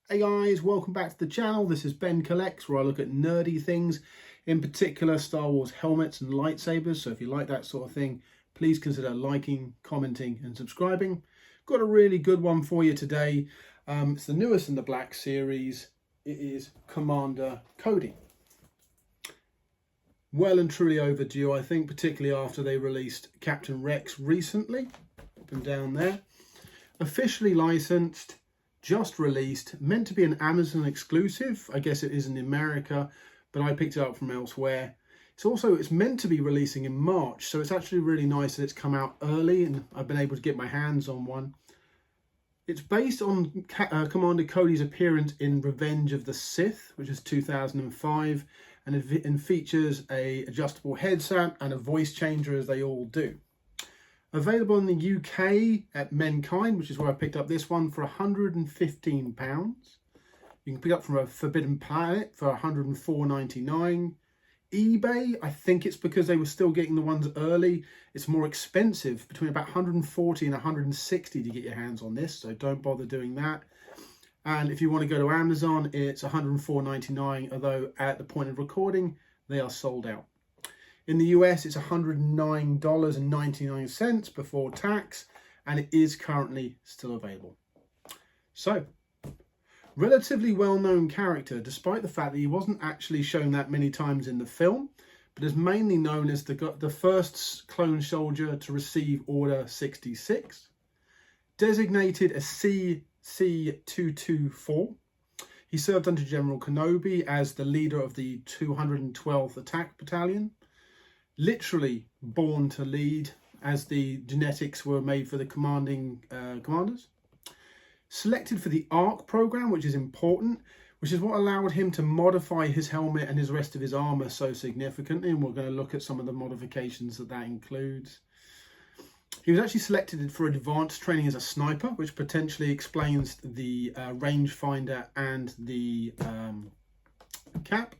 Hey guys, welcome back to the channel. This is Ben Collects, where I look at nerdy things, in particular Star Wars helmets and lightsabers. So if you like that sort of thing, please consider liking, commenting and subscribing. Got a really good one for you today. It's the newest in the Black Series. It is Commander Cody. Well and truly overdue, I think, particularly after they released Captain Rex recently. Up and down there. Officially licensed. Just released, meant to be an Amazon exclusive. I guess it is in America, but I picked it up from elsewhere. It's meant to be releasing in March, so it's actually really nice that it's come out early and I've been able to get my hands on one. It's based on Commander Cody's appearance in Revenge of the Sith, which is 2005, and it features a adjustable headset and a voice changer, as they all do. Available in the UK at Mankind, which is where I picked up this one, for £115. You can pick up from a Forbidden Planet for £104.99. eBay, I think it's because they were still getting the ones early. It's more expensive, between about £140 and £160 to get your hands on this, so don't bother doing that. And if you want to go to Amazon, it's £104.99, although at the point of recording, they are sold out. In the US, it's $109.99 before tax, and it is currently still available. So, relatively well-known character, despite the fact that he wasn't actually shown that many times in the film, but is mainly known as the first clone soldier to receive Order 66, designated a CC-224. He served under General Kenobi as the leader of the 212th Attack Battalion. Literally born to lead, as the genetics were made for the commanders. Selected for the ARC program, which is important, which is what allowed him to modify his helmet and his rest of his armor so significantly, and we're going to look at some of the modifications that includes. He was actually selected for advanced training as a sniper, which potentially explains the rangefinder and the cap.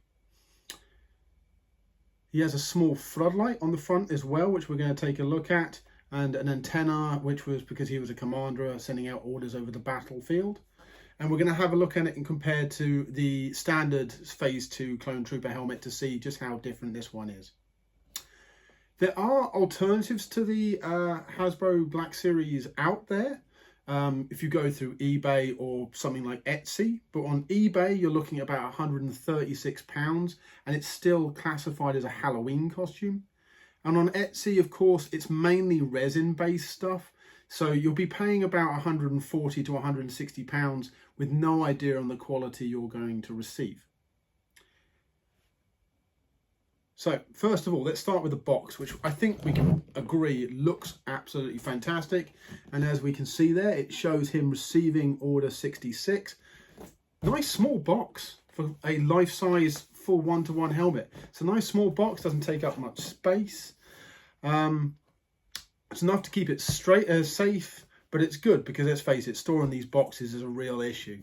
He has a small floodlight on the front as well, which we're going to take a look at, and an antenna, which was because he was a commander sending out orders over the battlefield. And we're going to have a look at it and compare to the standard Phase 2 Clone Trooper helmet to see just how different this one is. There are alternatives to the Hasbro Black Series out there. If you go through eBay or something like Etsy, but on eBay you're looking at about £136, and it's still classified as a Halloween costume. And on Etsy, of course, it's mainly resin based stuff, so you'll be paying about £140 to £160 with no idea on the quality you're going to receive. So first of all, let's start with the box, which I think we can agree looks absolutely fantastic. And as we can see there, it shows him receiving Order 66. Nice small box for a life-size full one-to-one helmet. It's a nice small box, doesn't take up much space. It's enough to keep it safe, but it's good because, let's face it, storing these boxes is a real issue.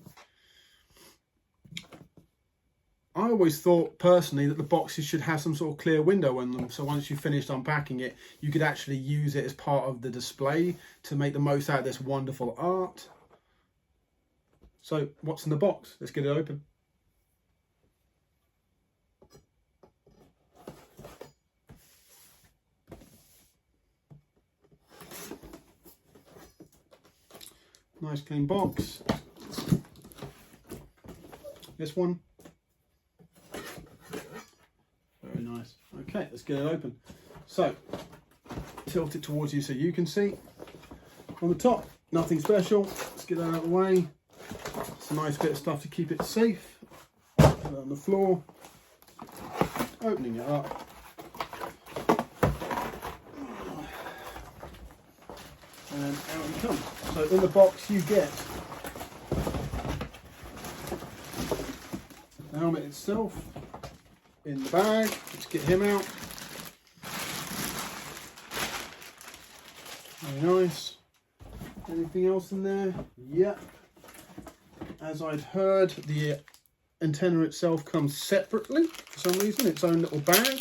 I always thought personally that the boxes should have some sort of clear window in them, so once you finished unpacking it, you could actually use it as part of the display to make the most out of this wonderful art. So what's in the box? Let's get it open. Nice clean box. This one. Very nice. Okay, let's get it open. So, tilt it towards you so you can see. On the top, nothing special. Let's get that out of the way. It's a nice bit of stuff to keep it safe. Put it on the floor. Opening it up. And out it comes. So in the box you get the helmet itself. In the bag, let's get him out. Very nice. Anything else in there? Yep. As I'd heard, the antenna itself comes separately for some reason, its own little bag.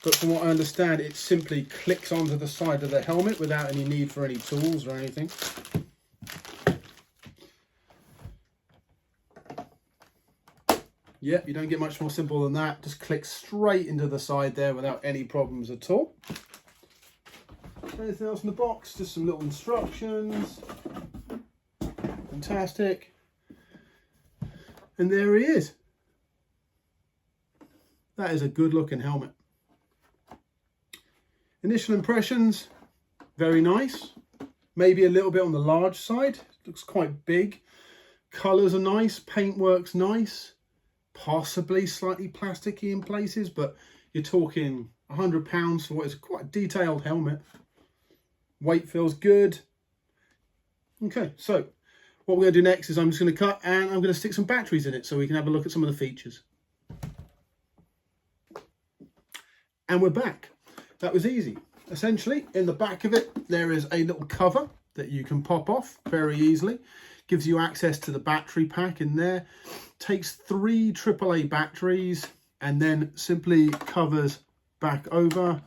But from what I understand, it simply clicks onto the side of the helmet without any need for any tools or anything. Yep, you don't get much more simple than that. Just click straight into the side there without any problems at all. Anything else in the box? Just some little instructions. Fantastic. And there he is. That is a good looking helmet. Initial impressions, very nice. Maybe a little bit on the large side. Looks quite big. Colours are nice, paintwork's nice. Possibly slightly plasticky in places, but you're talking £100 for what is quite a detailed helmet. Weight feels good. Okay, so what we're going to do next is I'm just going to cut and I'm going to stick some batteries in it so we can have a look at some of the features. And we're back. That was easy. Essentially, in the back of it, there is a little cover that you can pop off very easily. Gives you access to the battery pack in there. Takes 3 AAA batteries and then simply covers back over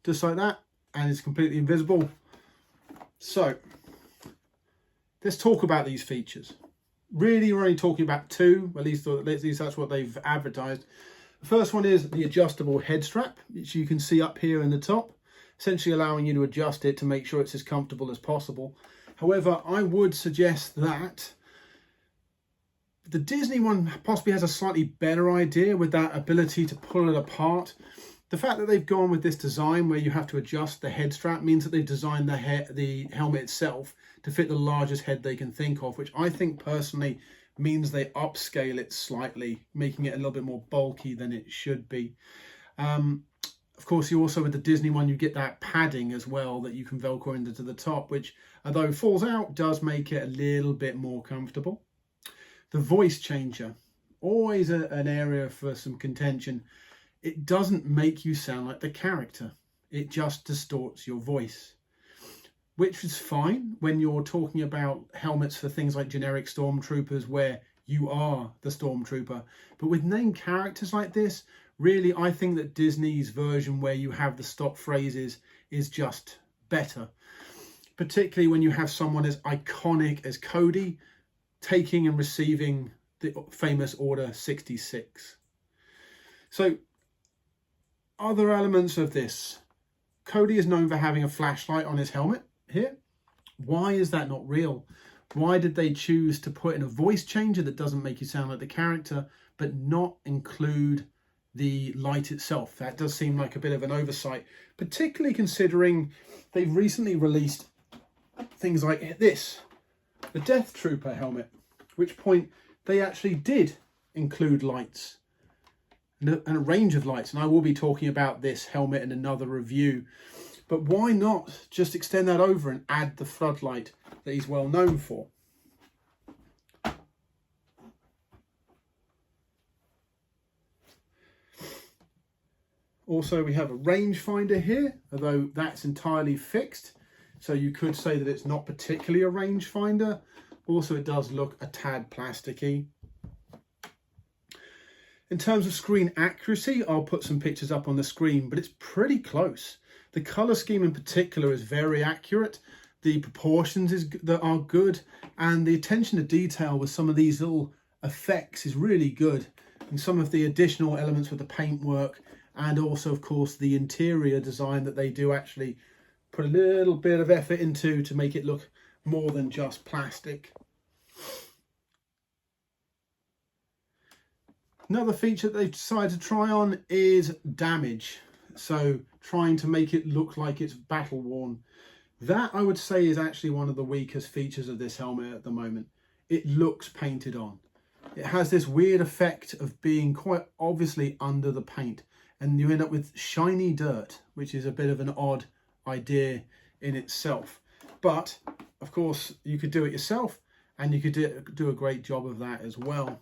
just like that, and it's completely invisible. So let's talk about these features. Really, we're only talking about 2, at least that's what they've advertised. The first one is the adjustable head strap, which you can see up here in the top, essentially allowing you to adjust it to make sure it's as comfortable as possible. However, I would suggest that the Disney one possibly has a slightly better idea with that ability to pull it apart. The fact that they've gone with this design where you have to adjust the head strap means that they've designed the helmet itself to fit the largest head they can think of, which I think personally means they upscale it slightly, making it a little bit more bulky than it should be. Of course, you also, with the Disney one, you get that padding as well that you can Velcro into the top, which, although it falls out, does make it a little bit more comfortable. The voice changer, always an area for some contention. It doesn't make you sound like the character. It just distorts your voice, which is fine when you're talking about helmets for things like generic stormtroopers where you are the stormtrooper. But with named characters like this, really, I think that Disney's version where you have the stock phrases is just better. Particularly when you have someone as iconic as Cody taking and receiving the famous Order 66. So, other elements of this. Cody is known for having a flashlight on his helmet here. Why is that not real? Why did they choose to put in a voice changer that doesn't make you sound like the character, but not include the light itself? That does seem like a bit of an oversight, particularly considering they've recently released things like this, the Death Trooper helmet, which point they actually did include lights and a range of lights. And I will be talking about this helmet in another review. But why not just extend that over and add the floodlight that he's well known for? Also, we have a rangefinder here, although that's entirely fixed. So you could say that it's not particularly a rangefinder. Also, it does look a tad plasticky. In terms of screen accuracy, I'll put some pictures up on the screen, but it's pretty close. The colour scheme in particular is very accurate. The proportions are good, and the attention to detail with some of these little effects is really good. And some of the additional elements with the paintwork, and also, of course, the interior design that they do actually put a little bit of effort into to make it look more than just plastic. Another feature that they've decided to try on is damage. So trying to make it look like it's battle worn. That, I would say, is actually one of the weakest features of this helmet at the moment. It looks painted on. It has this weird effect of being quite obviously under the paint, and you end up with shiny dirt, which is a bit of an odd idea in itself. But of course, you could do it yourself, and you could do a great job of that as well.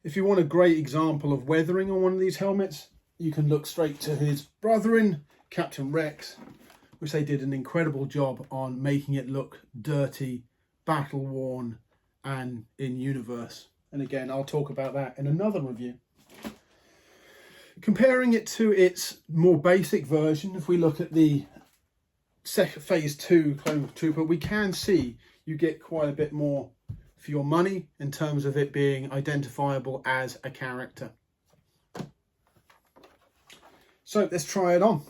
If you want a great example of weathering on one of these helmets, you can look straight to his brother-in, Captain Rex, which they did an incredible job on making it look dirty, battle-worn, and in universe. And again, I'll talk about that in another review. Comparing it to its more basic version, if we look at the Phase 2 Clone Trooper, we can see you get quite a bit more for your money in terms of it being identifiable as a character. So let's try it on.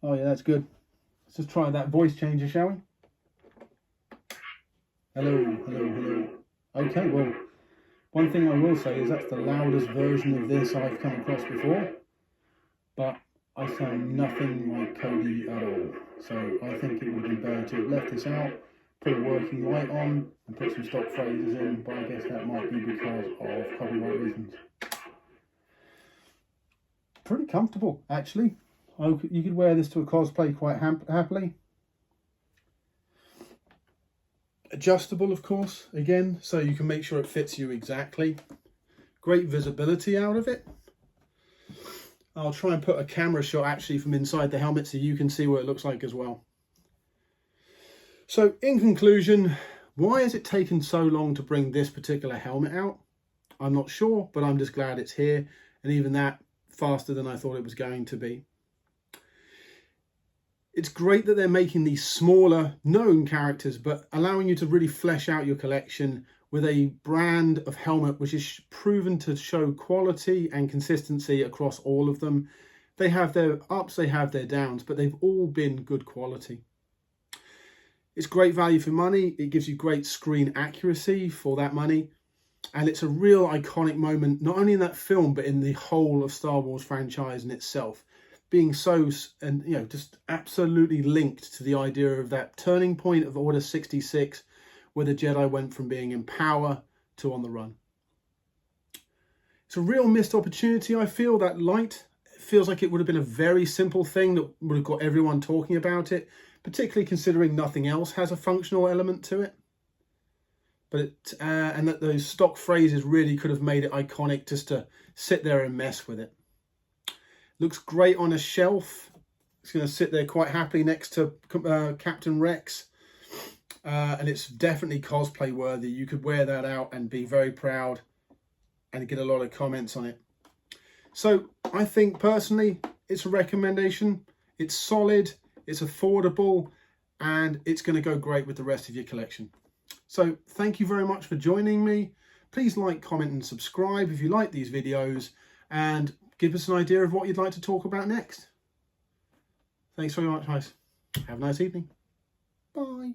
Oh yeah, that's good. Let's just try that voice changer, shall we? Hello, hello, hello. Okay, well, one thing I will say is that's the loudest version of this I've come across before, but I sound nothing like Cody at all. So I think it would have been better to have left this out, put a working light on, and put some stock phrases in, but I guess that might be because of copyright reasons. Pretty comfortable, actually. You could wear this to a cosplay quite happily. Adjustable, of course, again, so you can make sure it fits you exactly. Great visibility out of it. I'll try and put a camera shot actually from inside the helmet so you can see what it looks like as well. So in conclusion, why has it taken so long to bring this particular helmet out? I'm not sure, but I'm just glad it's here, and even that faster than I thought it was going to be. It's great that they're making these smaller known characters, but allowing you to really flesh out your collection with a brand of helmet which is proven to show quality and consistency across all of them. They have their ups, they have their downs, but they've all been good quality. It's great value for money. It gives you great screen accuracy for that money. And it's a real iconic moment, not only in that film, but in the whole of Star Wars franchise in itself. Being so, and just absolutely linked to the idea of that turning point of Order 66, where the Jedi went from being in power to on the run. It's a real missed opportunity, I feel. That light, it feels like it would have been a very simple thing that would have got everyone talking about it, particularly considering nothing else has a functional element to it. But and that those stock phrases really could have made it iconic just to sit there and mess with it. Looks great on a shelf. It's going to sit there quite happily next to Captain Rex. And it's definitely cosplay worthy. You could wear that out and be very proud and get a lot of comments on it. So I think personally, it's a recommendation. It's solid, it's affordable, and it's going to go great with the rest of your collection. So thank you very much for joining me. Please like, comment, and subscribe if you like these videos, and give us an idea of what you'd like to talk about next. Thanks very much, guys. Have a nice evening. Bye.